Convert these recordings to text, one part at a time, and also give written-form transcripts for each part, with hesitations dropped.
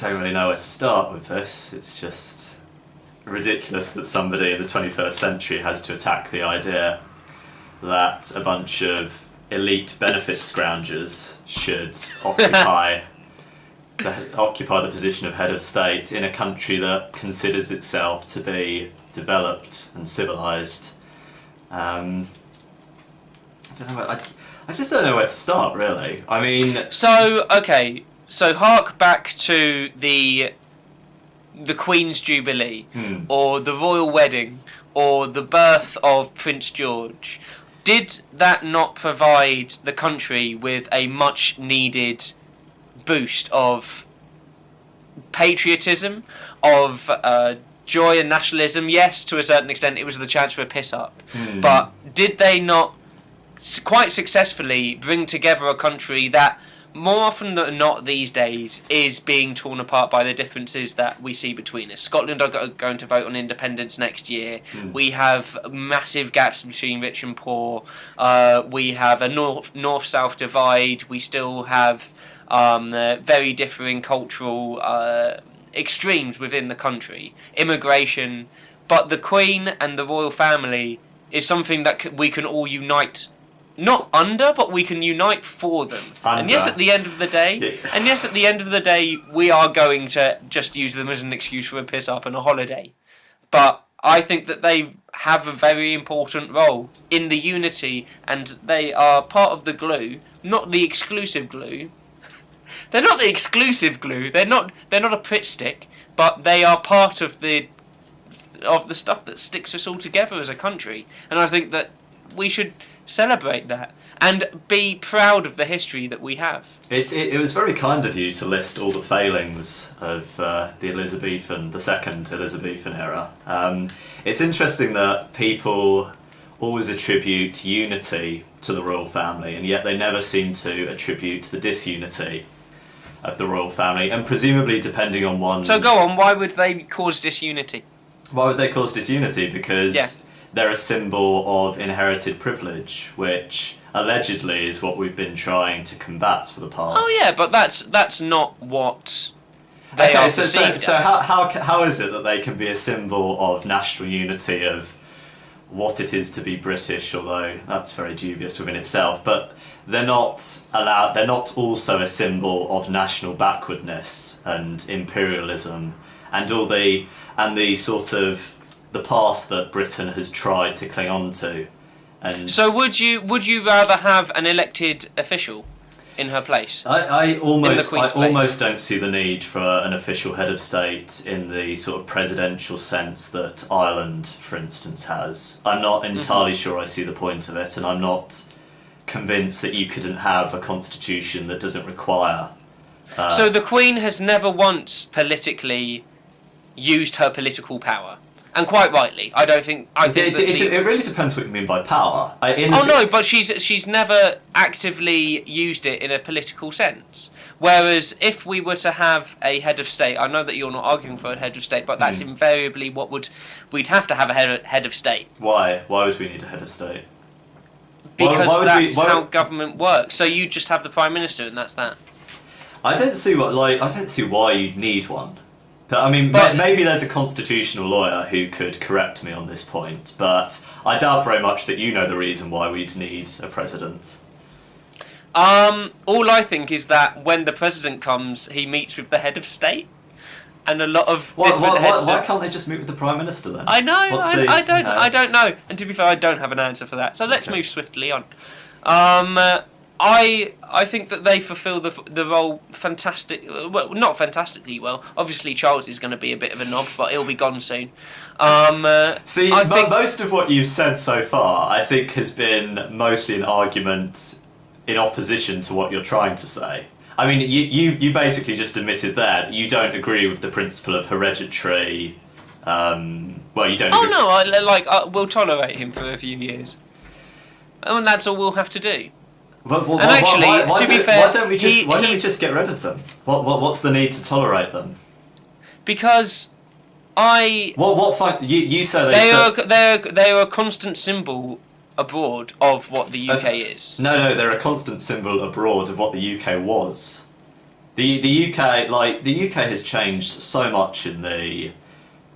don't really know where to start with this. It's just ridiculous that somebody in the 21st century has to attack the idea that a bunch of elite benefit scroungers should occupy the position of head of state in a country that considers itself to be developed and civilized. I don't know. I just don't know where to start, really. I mean, so hark back to the Queen's Jubilee, or the royal wedding, or the birth of Prince George. Did that not provide the country with a much needed boost of patriotism, of joy and nationalism? Yes, to a certain extent, it was the chance for a piss up. But did they not quite successfully bring together a country that, more often than not these days, is being torn apart by the differences that we see between us? Scotland are going to vote on independence next year. We have massive gaps between rich and poor. We have a north-south divide. We still have very differing cultural extremes within the country. Immigration. But the Queen and the royal family is something that we can all unite. Not under, but we can unite for them. And yes, at the end of the day, we are going to just use them as an excuse for a piss up and a holiday. But I think that they have a very important role in the unity, and they are part of the glue, not the exclusive glue. They're not the exclusive glue. They're not a Pritt stick, but they are part of the stuff that sticks us all together as a country. And I think that we should celebrate that and be proud of the history that we have. It was very kind of you to list all the failings of the second Elizabethan era. It's interesting that people always attribute unity to the royal family, and yet they never seem to attribute the disunity of the royal family, and presumably depending on one's... So go on, why would they cause disunity? Why would they cause disunity? Because they're a symbol of inherited privilege, which allegedly is what we've been trying to combat for the past. Oh yeah, but that's not what they are perceived as. So how is it that they can be a symbol of national unity, of what it is to be British, although that's very dubious within itself, but they're not also a symbol of national backwardness and imperialism and the sort of the past that Britain has tried to cling on to. And so would you rather have an elected official in her place? I almost don't see the need for an official head of state in the sort of presidential sense that Ireland, for instance, has. I'm not entirely sure I see the point of it, and I'm not convinced that you couldn't have a constitution that doesn't require... So the Queen has never once politically used her political power. And quite rightly, it really depends what you mean by power. But she's never actively used it in a political sense. Whereas if we were to have a head of state, I know that you're not arguing for a head of state, but that's invariably we'd have to have a head of state. Why? Why would we need a head of state? Because that's how government works. So you just have the Prime Minister, and that's that. I don't see why you'd need one. I mean, maybe there's a constitutional lawyer who could correct me on this point, but I doubt very much that you know the reason why we'd need a president. All I think is that when the president comes, he meets with the head of state, and a lot of why can't they just meet with the Prime Minister then? I know. I don't know. And to be fair, I don't have an answer for that. So let's move swiftly on. I think that they fulfil the role not fantastically well. Obviously, Charles is going to be a bit of a knob, but he'll be gone soon. Most of what you've said so far, I think, has been mostly an argument in opposition to what you're trying to say. I mean, you basically just admitted there that you don't agree with the principle of hereditary. You don't. Oh no! We'll tolerate him for a few years, and that's all we'll have to do. Why don't we just get rid of them? What's the need to tolerate them? Because you say they are a constant symbol abroad of what the UK is. No, they're a constant symbol abroad of what the UK was. The UK, like, the UK has changed so much in the,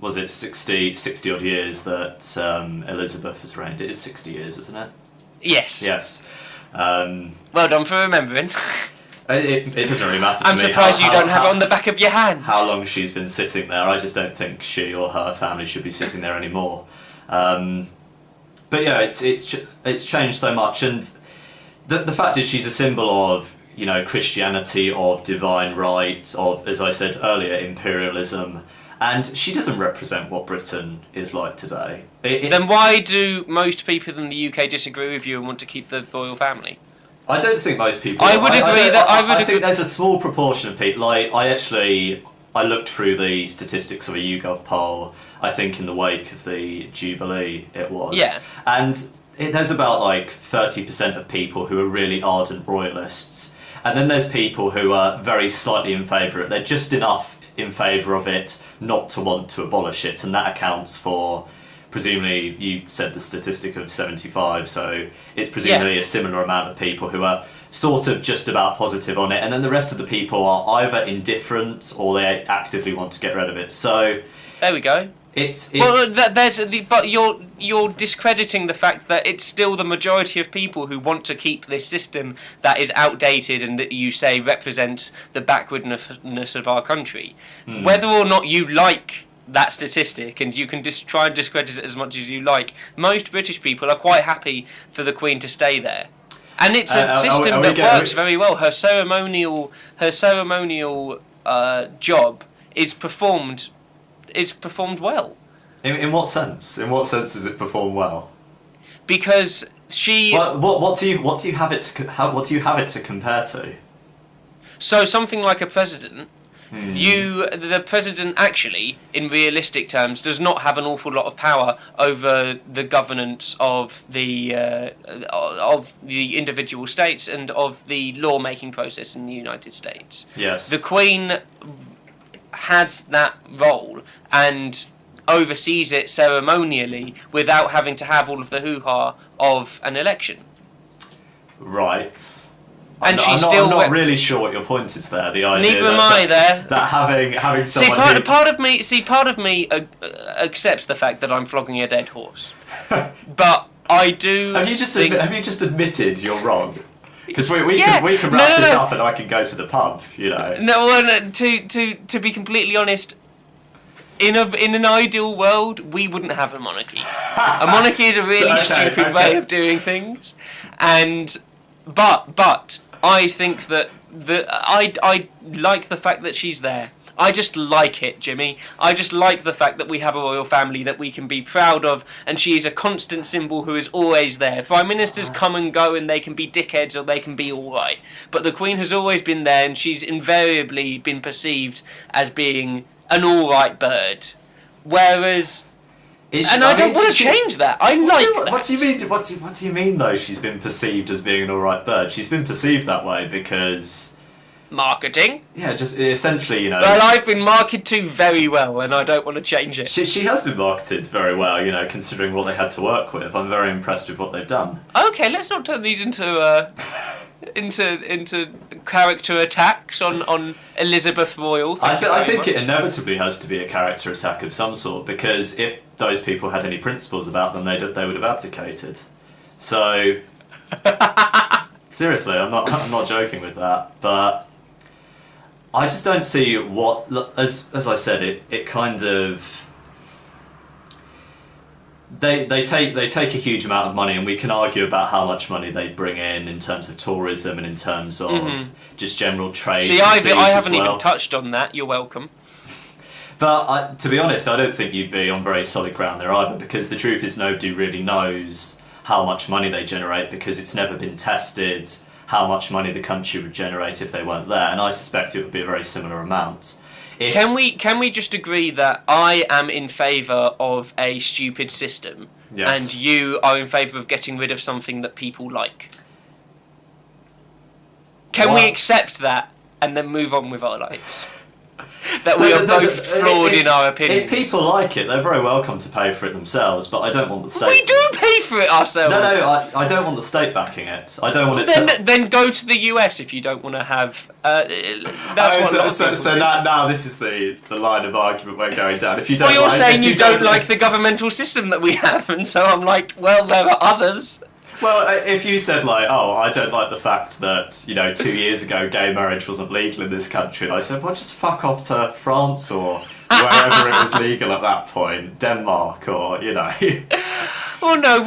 was it 60 odd years that Elizabeth has reigned. It is 60 years, isn't it? Yes. Yes. Well done for remembering. It doesn't really matter to I'm me. surprised you don't have it on the back of your hand. How long she's been sitting there. I just don't think she or her family should be sitting there anymore. But yeah, it's changed so much, and the fact is she's a symbol of, you know, Christianity, of divine right, of, as I said earlier, imperialism, and she doesn't represent what Britain is like today. Then why do most people in the UK disagree with you and want to keep the royal family? I don't think most people. I would agree that I think there's a small proportion of people. Like, I looked through the statistics of a YouGov poll. I think in the wake of the Jubilee, it was. Yeah. And there's about like 30% of people who are really ardent royalists, and then there's people who are very slightly in favour of it. They're just enough in favour of it not to want to abolish it, and that accounts for, presumably, you said the statistic of 75, so it's presumably a similar amount of people who are sort of just about positive on it, and then the rest of the people are either indifferent or they actively want to get rid of it. So there we go. But you're discrediting the fact that it's still the majority of people who want to keep this system that is outdated and that you say represents the backwardness of our country. Whether or not you like that statistic, and you can try and discredit it as much as you like, most British people are quite happy for the Queen to stay there. And it's a system that works very well. Her ceremonial job is performed well. In what sense? In what sense does it perform well? Because she. What do you have it to compare to? So something like a president. The president actually, in realistic terms, does not have an awful lot of power over the governance of the individual states and of the law-making process in the United States. Yes. The Queen has that role and oversees it ceremonially without having to have all of the hoo-ha of an election. Right. And I'm not really sure what your point is there. The idea neither am I there. That having someone part of me accepts the fact that I'm flogging a dead horse, but I do. Have you just admitted you're wrong? Because we can wrap this up and I can go to the pub. You know. No, to be completely honest. In an ideal world, we wouldn't have a monarchy. A monarchy is a really stupid way of doing things, but I think that I like the fact that she's there. I just like it, Jimmy. I just like the fact that we have a royal family that we can be proud of, and she is a constant symbol who is always there. Prime ministers come and go, and they can be dickheads or they can be alright. But the Queen has always been there, and she's invariably been perceived as being an alright bird. Whereas... I don't want to change that. I like that. What do you mean? What do you mean though? She's been perceived as being an alright bird. She's been perceived that way because marketing. Yeah, just essentially, you know. Well, I've been marketed to very well, and I don't want to change it. She has been marketed very well, you know, considering what they had to work with. I'm very impressed with what they've done. Okay, let's not turn these into character attacks on Elizabeth Royal. I think it inevitably has to be a character attack of some sort, because if those people had any principles about them, they would have abdicated. So seriously, I'm not joking with that, but I just don't see what, as I said, it kind of. They take a huge amount of money, and we can argue about how much money they bring in terms of tourism and in terms of just general trade. See, I haven't even touched on that. You're welcome. But to be honest, I don't think you'd be on very solid ground there either, because the truth is nobody really knows how much money they generate, because it's never been tested how much money the country would generate if they weren't there, and I suspect it would be a very similar amount. Can we just agree that I am in favour of a stupid system, and you are in favour of getting rid of something that people like? Can we accept that and then move on with our lives? that we are both flawed in our opinions. If people like it, they're very welcome to pay for it themselves, but I don't want the state... We do pay for it ourselves! No, I don't want the state backing it. I don't want it Then go to the US if you don't want to have... So now this is the line of argument we're going down. If you don't you're saying you don't like the governmental system that we have, and so I'm like, well, there are others. Well, if you said like, oh, I don't like the fact that 2 years ago gay marriage wasn't legal in this country, and I said, well, just fuck off to France or wherever it was legal at that point, Denmark or Well, no,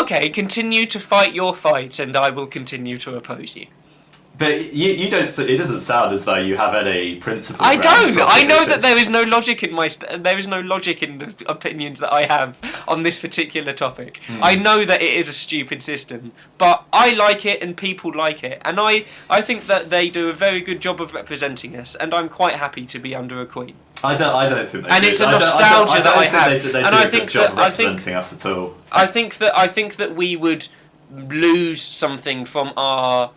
okay, continue to fight your fight, and I will continue to oppose you. But you don't. It doesn't sound as though you have any principle. I don't. I know that there is no logic in there is no logic in the opinions that I have on this particular topic. I know that it is a stupid system, but I like it and people like it, and I think that they do a very good job of representing us, and I'm quite happy to be under a queen. I don't think they do. And it's a nostalgia that I have. They do a good job representing us at all. I think that we would lose something from our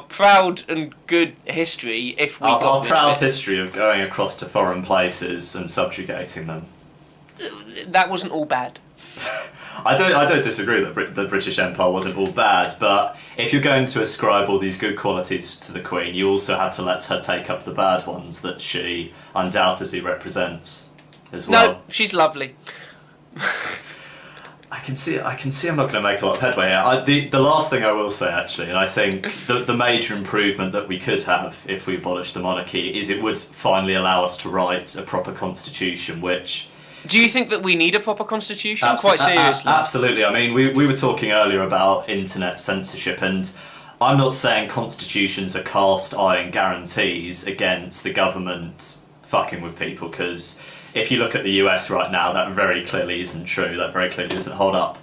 proud and good history if we got our proud history of going across to foreign places and subjugating them. That wasn't all bad. I don't disagree that the British Empire wasn't all bad, but if you're going to ascribe all these good qualities to the Queen, you also had to let her take up the bad ones that she undoubtedly represents as well. No, she's lovely. I can see I'm not going to make a lot of headway here. The last thing I will say, actually, and I think the major improvement that we could have if we abolished the monarchy is it would finally allow us to write a proper constitution, which... Do you think that we need a proper constitution? Quite seriously. Absolutely. I mean, we were talking earlier about internet censorship, and I'm not saying constitutions are cast iron guarantees against the government fucking with people, because... if you look at the US right now, that very clearly isn't true. That very clearly doesn't hold up.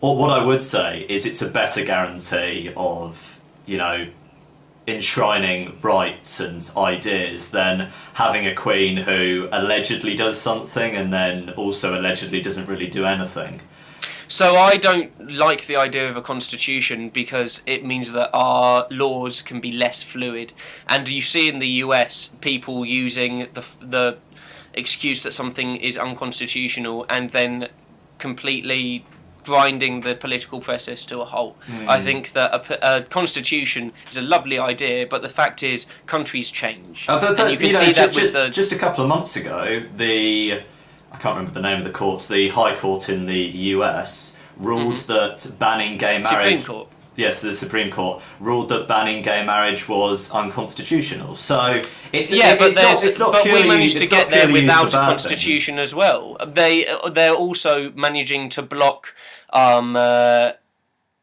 What I would say is it's a better guarantee of, enshrining rights and ideas than having a queen who allegedly does something and then also allegedly doesn't really do anything. So I don't like the idea of a constitution because it means that our laws can be less fluid. And you see in the US people using the excuse that something is unconstitutional and then completely grinding the political process to a halt. I think that a constitution is a lovely idea, but the fact is countries change. And you can see that with just a couple of months ago, I can't remember the name of the court, the High Court in the US ruled that banning gay marriage... Supreme Court. Yes, the Supreme Court ruled that banning gay marriage was unconstitutional. So it's not purely, we managed to get there without a constitution things. As well. They're also managing to block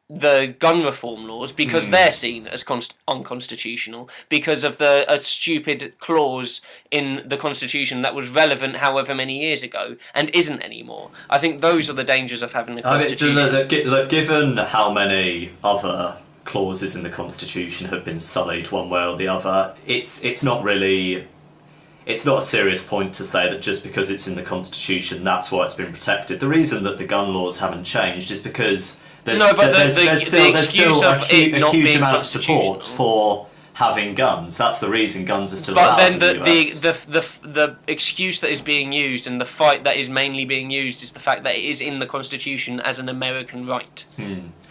the gun reform laws because they're seen as unconstitutional because of a stupid clause in the Constitution that was relevant however many years ago and isn't anymore. I think those are the dangers of having a Constitution. Look, given how many other clauses in the Constitution have been sullied one way or the other, it's not a serious point to say that just because it's in the Constitution, that's why it's been protected. The reason that the gun laws haven't changed is because there's still a huge amount of support for having guns. That's the reason guns are still allowed in the US. the excuse that is being used and the fight that is mainly being used is the fact that it is in the Constitution as an American right.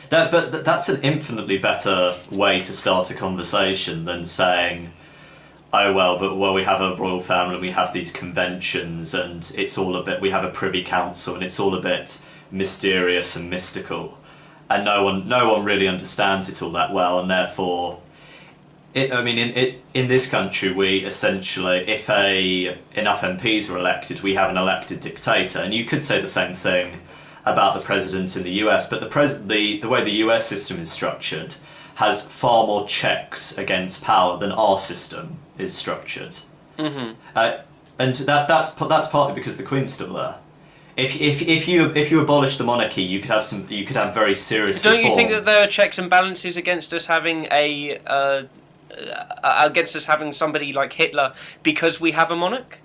But that's an infinitely better way to start a conversation than saying, oh well, we have a royal family, we have these conventions, and it's all a bit. We have a Privy Council, and it's all a bit mysterious and mystical, and no one really understands it all that well, and therefore, in this country, we essentially, if enough MPs are elected, we have an elected dictator, and you could say the same thing about the president in the US, but the way the US system is structured has far more checks against power than our system is structured, and that's partly because the Queen's still there. If you abolish the monarchy, you could have very serious. Don't reform. you think that there are checks and balances against us having somebody like Hitler because we have a monarch?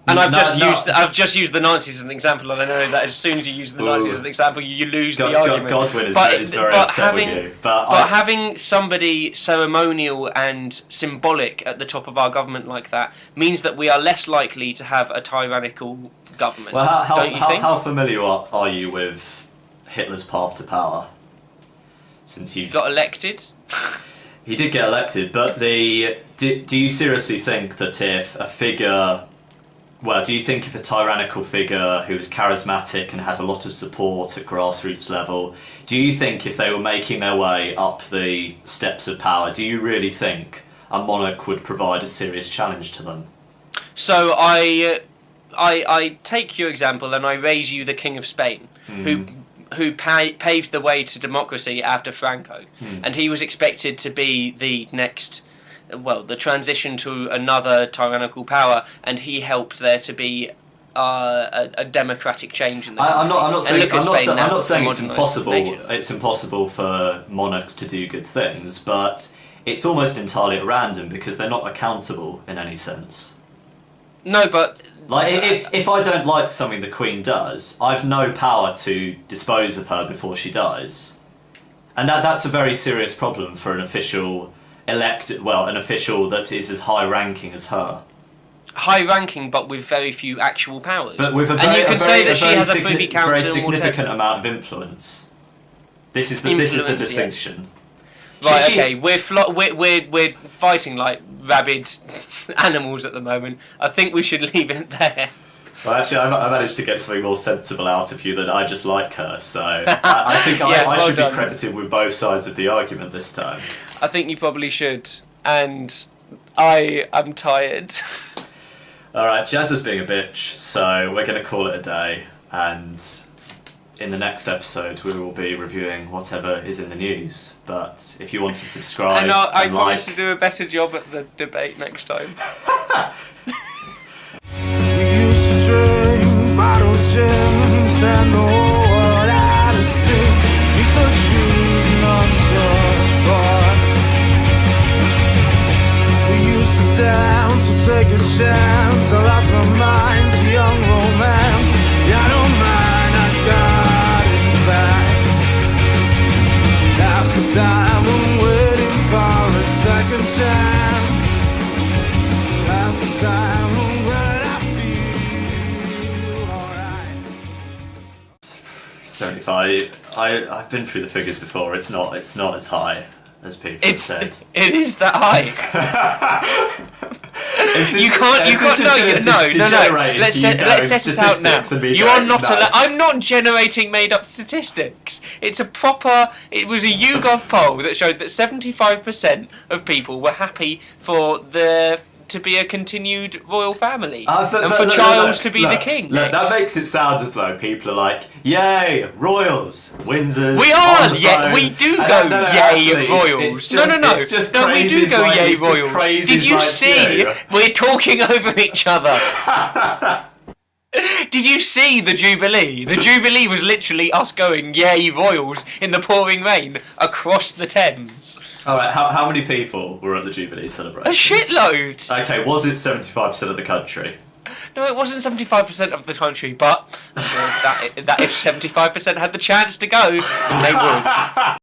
And I've No. just used the Nazis as an example, and I know that as soon as you use the Nazis as an example, you lose the God, argument. Godwin is very upset with you. But having somebody ceremonial and symbolic at the top of our government like that means that we are less likely to have a tyrannical government. Well, don't you think? how familiar are you with Hitler's path to power? Since you've got elected. He did get elected, but do you seriously think that if a figure... Well, do you think if a tyrannical figure who was charismatic and had a lot of support at grassroots level, do you think if they were making their way up the steps of power, do you really think a monarch would provide a serious challenge to them? So I take your example and I raise you the King of Spain, who paved the way to democracy after Franco, and he was expected to be the next... Well, the transition to another tyrannical power, and he helped there to be a democratic change in the country. I'm not saying it's impossible. Nation. It's impossible for monarchs to do good things, but it's almost entirely at random because they're not accountable in any sense. No, but if I don't like something the Queen does, I've no power to dispose of her before she dies, and that's a very serious problem for an official. An official that is as high-ranking as her. High-ranking, but with very few actual powers. But with very significant amount of influence. This is the distinction. Yes. Right. Okay. We're fighting like rabid animals at the moment. I think we should leave it there. Well, actually, I managed to get something more sensible out of you than I just like her, so I think I should be credited with both sides of the argument this time. I think you probably should, and I am tired. Alright, Jazza's being a bitch, so we're going to call it a day, and in the next episode we will be reviewing whatever is in the news, but if you want to subscribe I promise to do a better job at the debate next time. Bottle gyms and the world out of sea. Meet the trees and unsuch fun. We used to dance, so take a chance. I lost my mind to young romance. Yeah, I don't mind, I got it back. Half the time I'm waiting for a second chance. Half the time I'm glad I feel alright. 75. I've been through the figures before. It's not as high as people have said. It is that high. You can't. No. Let's set it out now. You are not allowed. I'm not generating made-up statistics. It was a YouGov poll that showed that 75% of people were happy for to be a continued royal family, and for Charles to be the king. Look, that makes it sound as though people are like, "Yay, royals, Windsors." We are, yeah, we do go, "Yay, royals." No, we do go, "Yay, royals." Did you see? We're talking over each other. Did you see the Jubilee? The Jubilee was literally us going, "Yay, royals," in the pouring rain across the Thames. Alright, how many people were at the Jubilee celebration? A shitload! Okay, was it 75% of the country? No, it wasn't 75% of the country, but that if 75% had the chance to go, they would.